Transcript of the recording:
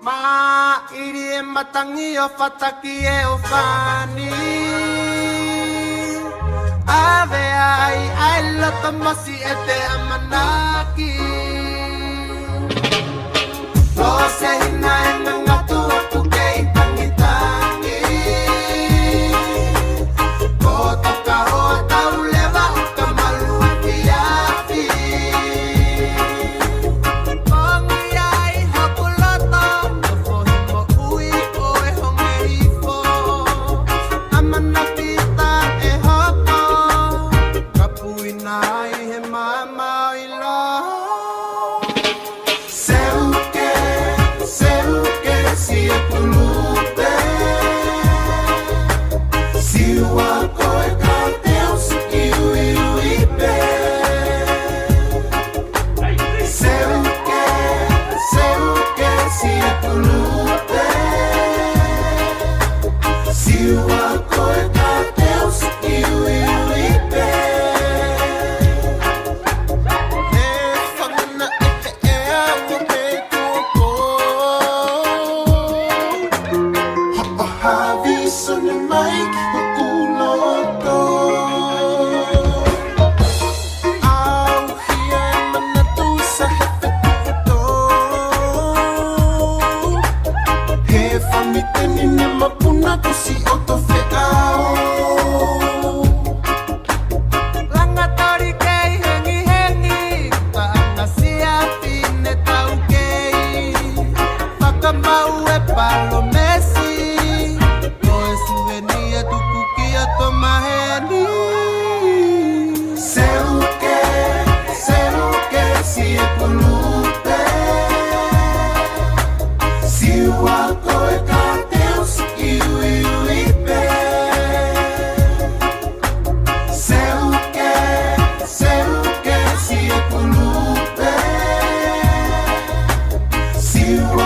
Ma iri e matangi o fataki e o fani Ave ai loto mosi e te amanaki Lo se hina e ngatu tu ke itangi Koto ka o tau lewa o ka malu kiafi You